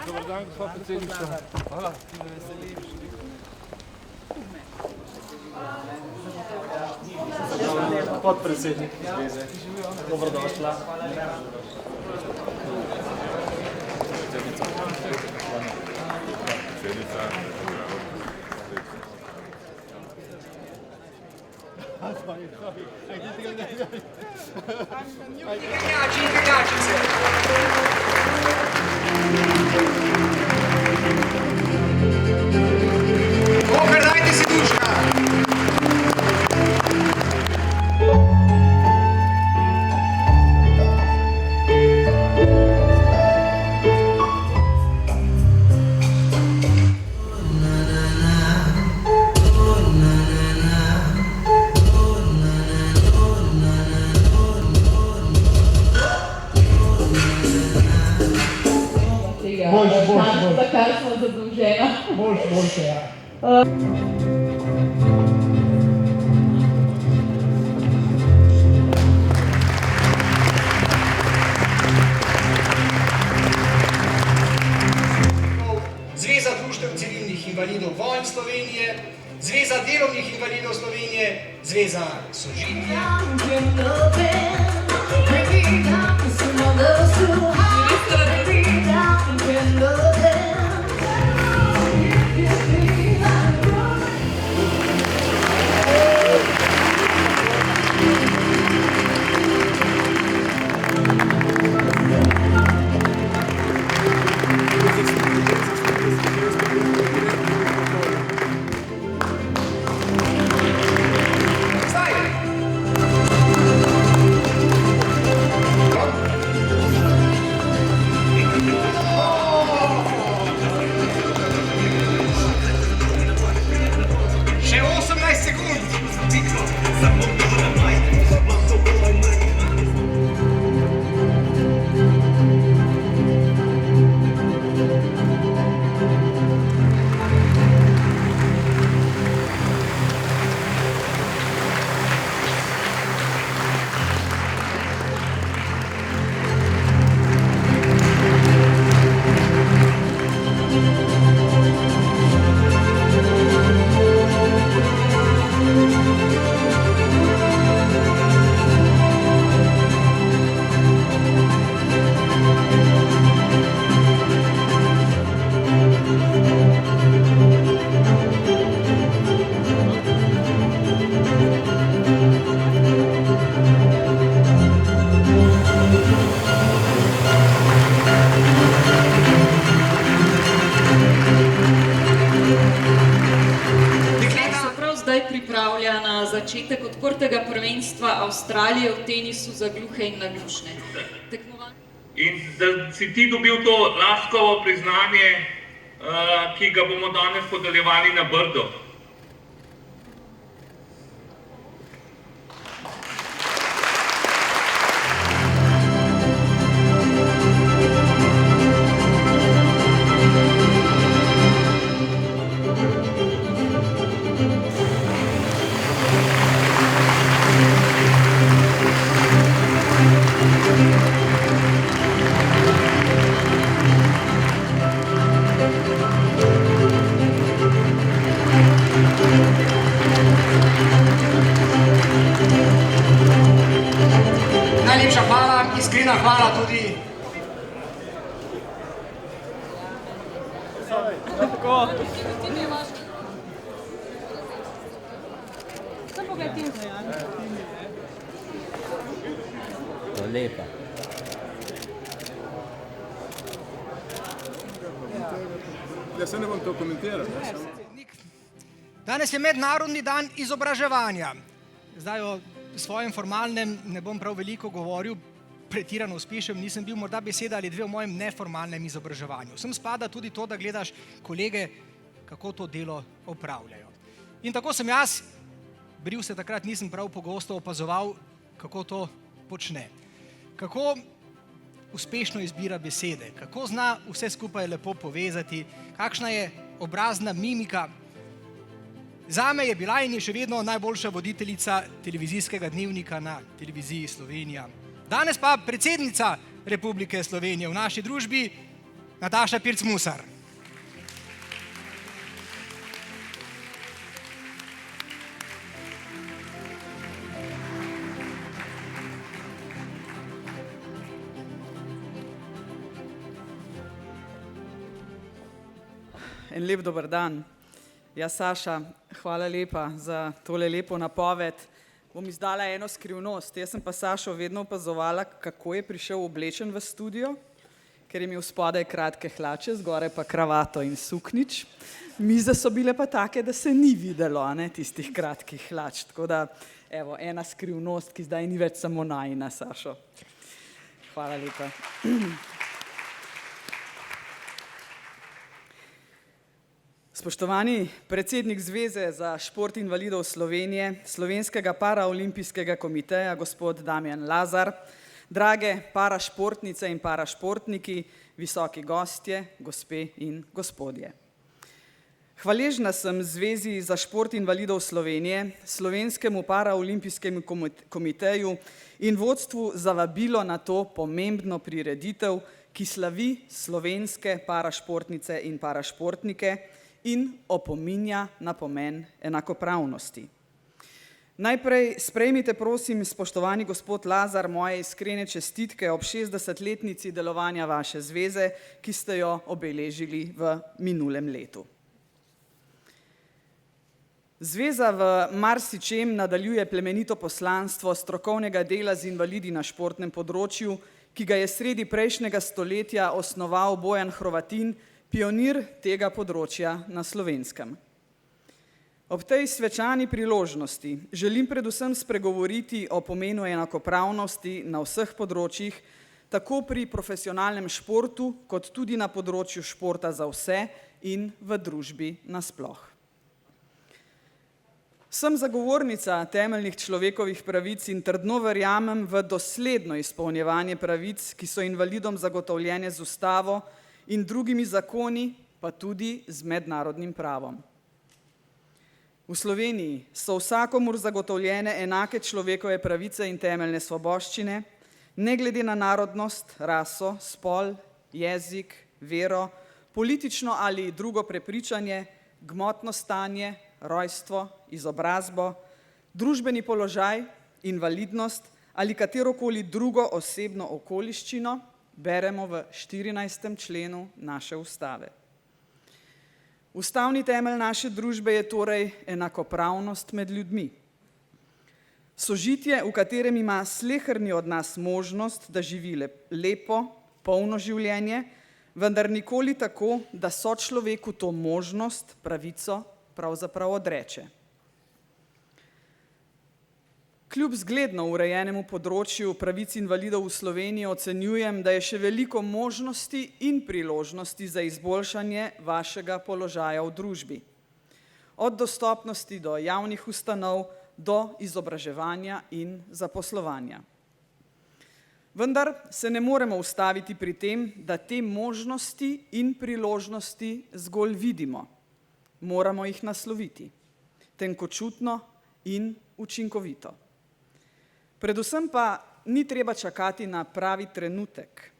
Dobar dan, gospod predsednica. Hvala. Podpredsednik zveze. Dobrodošla. Dajte si duška! Za kar smo zadolžena. Boljše, ja. Zveza društev civilnih invalidov vojn Slovenije, Zveza delovnih invalidov Slovenije, Zveza Sožitje. Še 18 sekund. Pripravlja na začetek odprtega prvenstva Avstralije v tenisu za gluhe in naglušne. In da si ti dobil to laskovo priznanje, ki ga bomo danes podeljevali na Brdu. Najlepša hvala, iskrena hvala tudi. To je lepa. Jaz se ne bom to komentiral. Danes je mednarodni dan izobraževanja. Zdaj o svojem formalnem ne bom prav veliko govoril, pretirano uspešen nisem bil, morda beseda ali dve o mojem neformalnem izobraževanju. Sem spada tudi to, da gledaš kolege, kako to delo opravljajo. In tako sem jaz, bril se takrat nisem prav pogosto opazoval, kako to počne. Kako uspešno izbira besede, kako zna vse skupaj lepo povezati, kakšna je obrazna mimika. Zame je bila in je še vedno najboljša voditeljica televizijskega dnevnika na televiziji Slovenija. Danes pa predsednica Republike Slovenije v naši družbi, Nataša Pirc Musar. En lep dober dan. Ja, Saša, hvala lepa za tole lepo napoved. Bom izdala eno skrivnost. Jaz sem pa Sašo vedno opazovala, kako je prišel oblečen v studio, ker je imel spodaj kratke hlače, zgoraj pa kravato in suknič. Mize so bile pa take, da se ni videlo, tistih kratkih hlač. Tako da, evo, ena skrivnost, ki zdaj ni več samo najina, Sašo. Hvala lepa. Spoštovani predsednik Zveze za šport invalidov Slovenije, Slovenskega paraolimpijskega komiteja, gospod Damjan Lazar, drage parašportnice in parašportniki, visoki gostje, gospe in gospodje. Hvaležna sem Zvezi za šport invalidov Slovenije, Slovenskemu paraolimpijskemu komiteju in vodstvu za vabilo na to pomembno prireditev, ki slavi slovenske parašportnice in parašportnike in opominja na pomen enakopravnosti. Najprej sprejmite, prosim, spoštovani gospod Lazar, moje iskrene čestitke ob 60-letnici delovanja vaše zveze, ki ste jo obeležili v minulem letu. Zveza v marsičem nadaljuje plemenito poslanstvo strokovnega dela z invalidi na športnem področju, ki ga je sredi prejšnjega stoletja osnoval Bojan Hrovatin, pionir tega področja na Slovenskem. Ob tej svečani priložnosti želim predvsem spregovoriti o pomenu enakopravnosti na vseh področjih, tako pri profesionalnem športu, kot tudi na področju športa za vse in v družbi nasploh. Sem zagovornica temeljnih človekovih pravic in trdno verjamem v dosledno izpolnjevanje pravic, ki so invalidom zagotovljene z ustavo in drugimi zakoni, pa tudi z mednarodnim pravom. V Sloveniji so vsakomur zagotovljene enake človekove pravice in temeljne svoboščine, ne glede na narodnost, raso, spol, jezik, vero, politično ali drugo prepričanje, gmotno stanje, rojstvo, izobrazbo, družbeni položaj, invalidnost ali katerokoli drugo osebno okoliščino, beremo v 14. členu naše ustave. Ustavni temelj naše družbe je torej enakopravnost med ljudmi. Sožitje, v katerem ima sleherni od nas možnost, da živi lepo, polno življenje, vendar nikoli tako, da sočloveku to možnost, pravico, pravzaprav odreče. Kljub zgledno urejenemu področju pravic invalidov v Sloveniji ocenjujem, da je še veliko možnosti in priložnosti za izboljšanje vašega položaja v družbi. Od dostopnosti do javnih ustanov do izobraževanja in zaposlovanja. Vendar se ne moremo ustaviti pri tem, da te možnosti in priložnosti zgolj vidimo. Moramo jih nasloviti, tenkočutno in učinkovito. Predvsem pa ni treba čakati na pravi trenutek.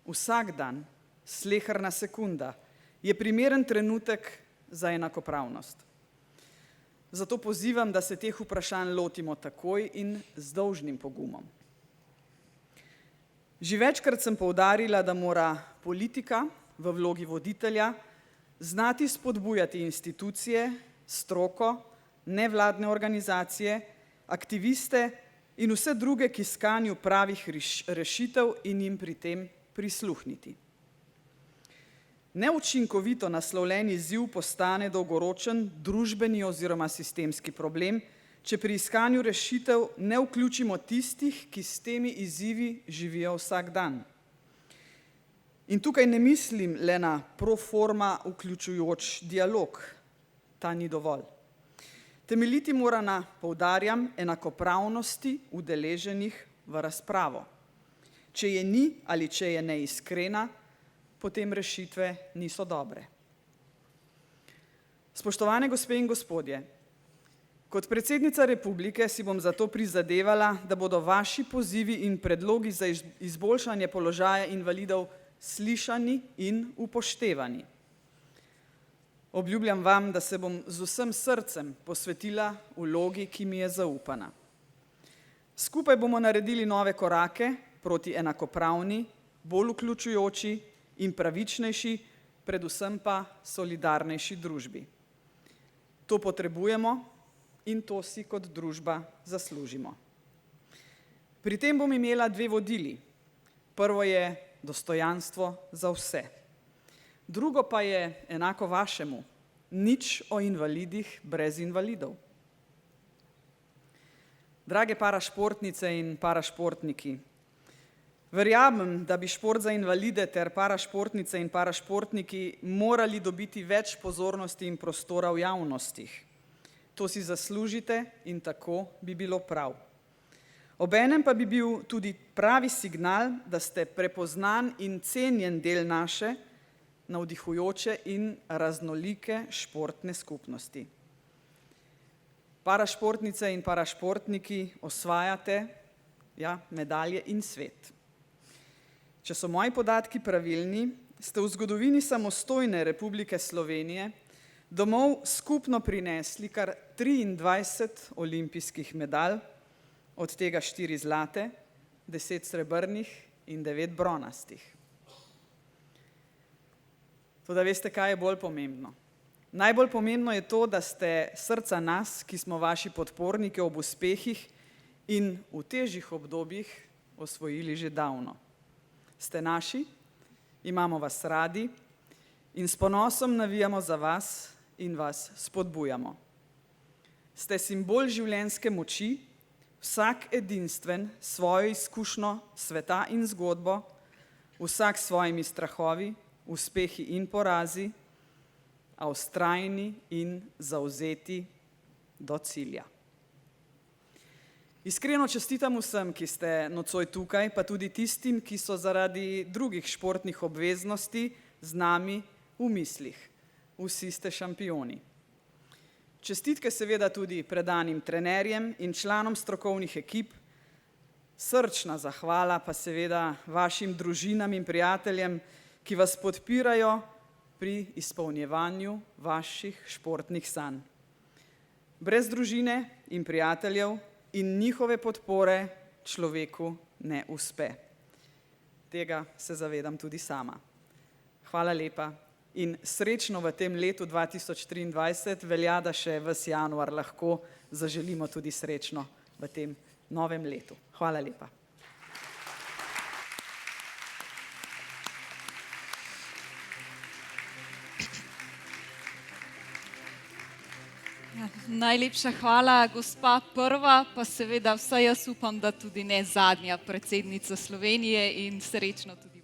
Vsak dan, sleherna sekunda, je primeren trenutek za enakopravnost. Zato pozivam, da se teh vprašanj lotimo takoj in z dolžnim pogumom. Že večkrat sem poudarila, da mora politika v vlogi voditelja znati spodbujati institucije, stroko, nevladne organizacije, aktiviste in vse druge, ki iskanju pravih rešitev in jim pri tem prisluhniti. Neučinkovito naslovljen izziv postane dolgoročen družbeni oziroma sistemski problem, če pri iskanju rešitev ne vključimo tistih, ki s temi izzivi živijo vsak dan. In tukaj ne mislim le na pro forma vključujoč dialog, ta ni dovolj. Temeljiti mora na, poudarjam, enakopravnosti udeleženih v razpravo. Če je ni ali če je neiskrena, potem rešitve niso dobre. Spoštovane gospe in gospodje, Kot predsednica republike si bom zato prizadevala, da bodo vaši pozivi in predlogi za izboljšanje položaja invalidov slišani in upoštevani. Obljubljam vam, da se bom z vsem srcem posvetila vlogi, ki mi je zaupana. Skupaj bomo naredili nove korake proti enakopravni, bolj vključujoči in pravičnejši, predvsem pa solidarnejši družbi. To potrebujemo in to si kot družba zaslužimo. Pri tem bom imela dve vodili. Prvo je dostojanstvo za vse. Drugo pa je enako vašemu, nič o invalidih brez invalidov. Drage parašportnice in parašportniki, verjamem, da bi šport za invalide ter parašportnice in parašportniki morali dobiti več pozornosti in prostora v javnostih. To si zaslužite in tako bi bilo prav. Obenem pa bi bil tudi pravi signal, da ste prepoznan in cenjen del naše navdihujoče in raznolike športne skupnosti. Parašportnice in parašportniki osvajate medalje in svet. Če so moji podatki pravilni, ste v zgodovini samostojne Republike Slovenije domov skupno prinesli kar 23 olimpijskih medalj, od tega 4 zlate, 10 srebrnih in 9 bronastih. Toda veste, kaj je bolj pomembno? Najbolj pomembno je to, da ste srca nas, ki smo vaši podporniki ob uspehih in v težjih obdobjih osvojili že davno. Ste naši, imamo vas radi in s ponosom navijamo za vas in vas spodbujamo. Ste simbol življenjske moči, vsak edinstven svojo izkušnjo sveta in zgodbo, vsak s svojimi strahovi, uspehi in porazi, a vztrajni in zavzeti do cilja. Iskreno čestitam vsem, ki ste nocoj tukaj, pa tudi tistim, ki so zaradi drugih športnih obveznosti z nami v mislih. Vsi ste šampioni. Čestitke seveda tudi predanim trenerjem in članom strokovnih ekip, srčna zahvala pa seveda vašim družinam in prijateljem, ki vas podpirajo pri izpolnjevanju vaših športnih sanj. Brez družine in prijateljev in njihove podpore človeku ne uspe. Tega se zavedam tudi sama. Hvala lepa in srečno v tem letu 2023, velja, da še ves januar lahko zaželimo tudi srečno v tem novem letu. Hvala lepa. Najlepša hvala, gospa prva, pa seveda vsaj jaz upam, da tudi ne zadnja predsednica Slovenije in srečno tudi.